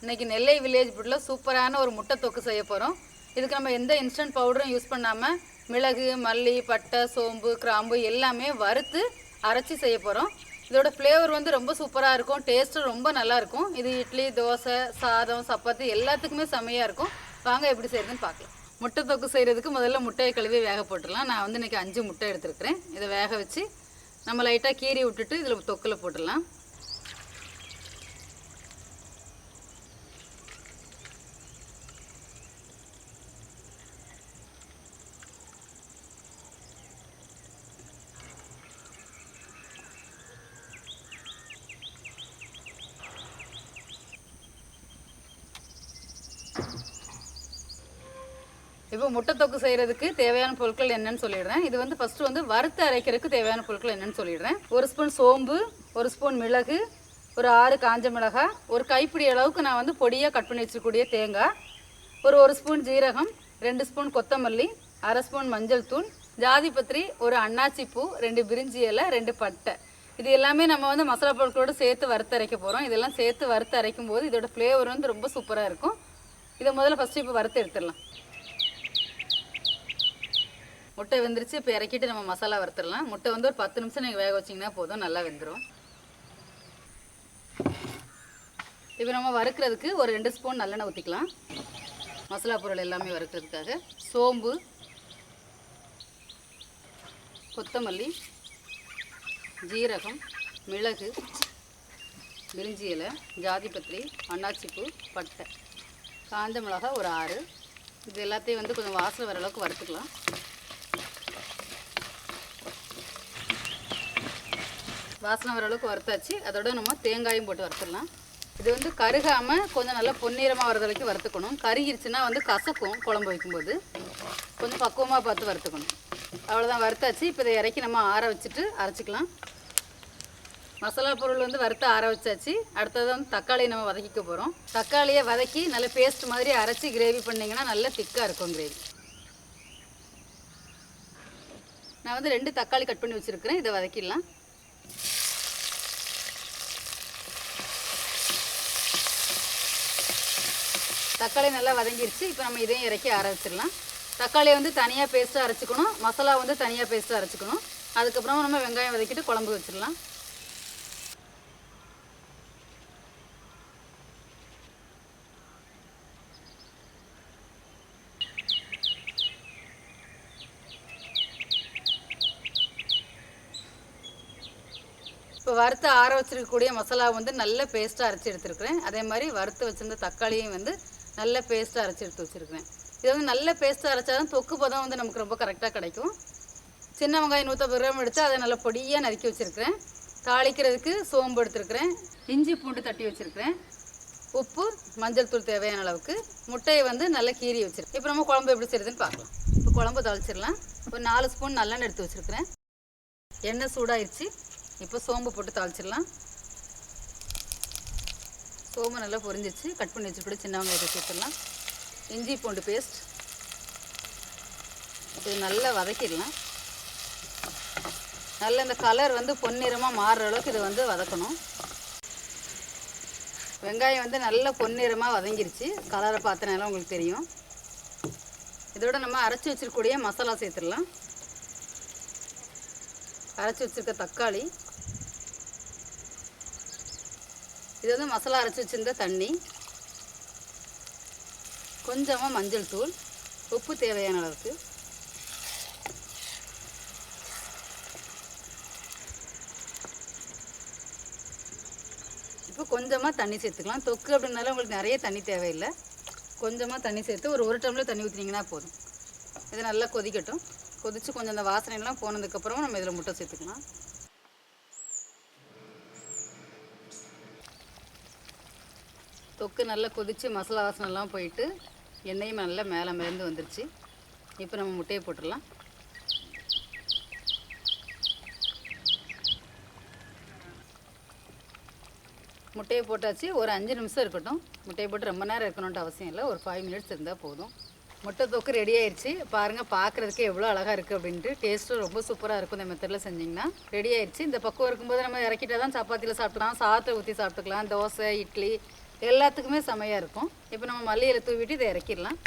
இன்றைக்கி நெல்லை வில்லேஜ் ஃபுட்டில் சூப்பரான ஒரு முட்டை தொக்கு செய்ய போகிறோம். இதுக்கு நம்ம எந்த இன்ஸ்டன்ட் பவுடரும் யூஸ் பண்ணாமல் மிளகு, மல்லி, பட்டை, சோம்பு, கிராம்பு எல்லாமே வறுத்து அரைச்சி செய்ய போகிறோம். இதோட ஃப்ளேவர் வந்து ரொம்ப சூப்பராக இருக்கும், டேஸ்ட்டும் ரொம்ப நல்லாயிருக்கும். இது இட்லி, தோசை, சாதம், சப்பாத்தி எல்லாத்துக்குமே செம்மையாக இருக்கும். வாங்க எப்படி செய்கிறதுன்னு பார்க்கலாம். முட்டை தொக்கு செய்கிறதுக்கு முதல்ல முட்டையை கழுவி வேக போட்டுடலாம். நான் வந்து இன்றைக்கி 5 முட்டை எடுத்துருக்கிறேன். இதை வேக வச்சு நம்ம லைட்டாக கீறி விட்டுட்டு இதில் தொக்கில் போட்டுடலாம். இப்போ முட்டை தொக்கு செய்கிறதுக்கு தேவையான பொருட்கள் என்னென்னு சொல்லிடுறேன். இது வந்து ஃபஸ்ட்டு வந்து வறுத்து அரைக்கிறதுக்கு தேவையான பொருட்கள் என்னென்னு சொல்லிடுறேன். 1 ஸ்பூன் சோம்பு, 1 ஸ்பூன் மிளகு, ஒரு 6 காஞ்ச மிளகாய், ஒரு கைப்பிடி அளவுக்கு நான் வந்து பொடியாக கட் பண்ணி வச்சுக்கூடிய தேங்காய், ஒரு ஸ்பூன் ஜீரகம், 2 ஸ்பூன் கொத்தமல்லி, 1/2 ஸ்பூன் மஞ்சள் தூள், ஜாதிபத்திரி, ஒரு அன்னாச்சி பூ, 2 பிரிஞ்சி இலை, 2 பட்டை. இது எல்லாமே நம்ம வந்து மசாலா பொருட்களோடு சேர்த்து வறுத்து அரைக்க போகிறோம். இதெல்லாம் சேர்த்து வறுத்து அரைக்கும் போது இதோட ஃப்ளேவர் வந்து ரொம்ப சூப்பராக இருக்கும். இதை முதல்ல ஃபஸ்ட்டு இப்போ வறுத்து எடுத்துடலாம். முட்டை வெந்துருச்சு. இப்போ இறக்கிட்டு நம்ம மசாலா வறுத்துடலாம். முட்டை வந்து ஒரு 10 நிமிஷம் நீங்கள் வேக வச்சிங்கன்னா போதும், நல்லா வெந்துடும். இப்போ நம்ம வறுக்கிறதுக்கு ஒரு 2 ஸ்பூன் நல்லெண்ணெய் ஊற்றிக்கலாம். மசாலா பொருள் எல்லாமே வறுக்கிறதுக்காக சோம்பு, கொத்தமல்லி, ஜீரகம், மிளகு, பிரிஞ்சி இலை, ஜாதிபத்திரி, அன்னாச்சிப்பூ, பட்டை, காஞ்ச மிளகாய் ஒரு 6. இது எல்லாத்தையும் வந்து கொஞ்சம் வாசனை வர அளவுக்கு வறுத்துக்கலாம். வாசனை வர அளவுக்கு வறுத்தாச்சு. அதோட நம்ம தேங்காயும் போட்டு வறுத்துடலாம். இது வந்து கருகாமல் கொஞ்சம் நல்லா பொன்னிறமாக வர்றது வரைக்கும் வறுத்துக்கணும். கருகிருச்சுன்னா வந்து கசக்கும். குழம்பு வைக்கும்போது கொஞ்சம் பக்குவமாக பார்த்து வறுத்துக்கணும். அவ்வளோதான், வறுத்தாச்சு. இப்போ இதை இறக்கி நம்ம ஆற வச்சுட்டு அரைச்சிக்கலாம். மசாலா பொருள் வந்து வறுத்து ஆற வச்சாச்சு. அடுத்தது வந்து தக்காளியை நம்ம வதக்கிக்க போகிறோம். தக்காளியை வதக்கி நல்ல பேஸ்ட் மாதிரி அரைச்சி கிரேவி பண்ணிங்கன்னா நல்லா திக்காக இருக்கும் கிரேவி. நான் வந்து 2 தக்காளி கட் பண்ணி வச்சுருக்கிறேன். இதை வதக்கிடலாம். தக்காளி நல்லா வதங்கிருச்சு. இப்போ நம்ம இதையும் இறக்கி ஆற வச்சிடலாம். தக்காளியை வந்து தனியாக பேஸ்ட்டாக அரைச்சிக்கணும், மசாலா வந்து தனியாக பேஸ்ட்டாக அரைச்சிக்கணும். அதுக்கப்புறமா நம்ம வெங்காயம் வதக்கிட்டு குழம்பு வச்சிடலாம். இப்போ வறுத்து ஆற வச்சிருக்கக்கூடிய மசாலா வந்து நல்ல பேஸ்ட்டாக அரைச்சி எடுத்துருக்கிறேன். அதே மாதிரி வறுத்து வச்சுருந்த தக்காளியும் வந்து நல்ல பேஸ்ட்டாக அரைச்சி எடுத்து வச்சுருக்கிறேன். இது வந்து நல்ல பேஸ்ட்டாக அரைச்சா தான் தொக்கு பதம் வந்து நமக்கு ரொம்ப கரெக்டாக கிடைக்கும். சின்ன வெங்காயம் 150 கிராம் எடுத்து அதை நல்லா பொடியாக நறுக்கி வச்சுருக்கிறேன். தாளிக்கிறதுக்கு சோம்பு எடுத்துருக்கிறேன், இஞ்சி பூண்டு தட்டி வச்சுருக்கிறேன், உப்பு, மஞ்சள் தூள் தேவையான அளவுக்கு, முட்டையை வந்து நல்லா கீறி வச்சுருக்கேன். இப்போ நம்ம குழம்பு எப்படி செய்யுதுன்னு பார்க்கலாம். இப்போ குழம்பு தாளிச்சிடலாம். ஒரு 4 ஸ்பூன் நல்லெண்ணெய் எடுத்து வச்சுருக்கிறேன். எண்ணெய் சூடாகிடுச்சு. இப்போ சோம்பு போட்டு தாளிச்சிடலாம். சோம்பு நல்லா பொரிஞ்சிச்சு. கட் பண்ணி வச்சுக்கூட சின்ன வெங்காயத்தை சேர்த்துடலாம். இஞ்சி பூண்டு பேஸ்ட் இது நல்லா வதக்கிடலாம். நல்ல இந்த கலர் வந்து பொன்னிறமாக மாறுற அளவுக்கு இதை வந்து வதக்கணும். வெங்காயம் வந்து நல்ல பொன்னிறமாக வதங்கிருச்சு. கலரை பார்த்தனால உங்களுக்கு தெரியும். இதோட நம்ம அரைச்சி வச்சிருக்கக்கூடிய மசாலா சேர்த்துடலாம். அரைச்சி வச்சுருக்க தக்காளி, இது வந்து மசாலா அரைச்சி வச்சுருந்த தண்ணி, கொஞ்சமாக மஞ்சள் தூள், உப்பு தேவையான அளவுக்கு, இப்போ கொஞ்சமாக தண்ணி சேர்த்துக்கலாம். தொக்கு அப்படின்னால உங்களுக்கு நிறைய தண்ணி தேவையில்லை. கொஞ்சமாக தண்ணி சேர்த்து ஒரு டம்ளர் தண்ணி ஊற்றினீங்கன்னா போதும். இது நல்லா கொதிக்கட்டும். கொதித்து கொஞ்சம் அந்த வாசனைலாம் போனதுக்கப்புறமா நம்ம இதில் முட்டை சேர்த்துக்கலாம். தொக்கு நல்லா கொதித்து மசாலா வாசனைலாம் போயிட்டு எண்ணெயும் நல்லா மேலே மிதந்து வந்துருச்சு. இப்போ நம்ம முட்டையை போட்டுடலாம். முட்டையை போட்டாச்சு. ஒரு 5 நிமிஷம் இருக்கட்டும். முட்டையை போட்டு ரொம்ப நேரம் இருக்கணுன்ட்டு அவசியம் இல்லை. ஒரு 5 மினிட்ஸ் இருந்தால் போதும். முட்டை தொக்கு ரெடி ஆயிடுச்சு. பாருங்கள், பார்க்குறதுக்கு எவ்வளோ அழகாக இருக்குது அப்படின்ட்டு. டேஸ்ட்டும் ரொம்ப சூப்பராக இருக்கும். இந்த மெத்தடில் செஞ்சிங்கன்னா ரெடி ஆயிடுச்சு. இந்த பக்கம் இருக்கும்போது நம்ம இறக்கிட்டா தான் சப்பாத்தியில் சாப்பிட்லாம், சாதத்தை ஊற்றி சாப்பிட்டுக்கலாம், தோசை, இட்லி, எல்லாத்துக்குமே செமையாக இருக்கும். இப்போ நம்ம மல்லி இலை தூவிட்டு இதை இறக்கிடலாம்.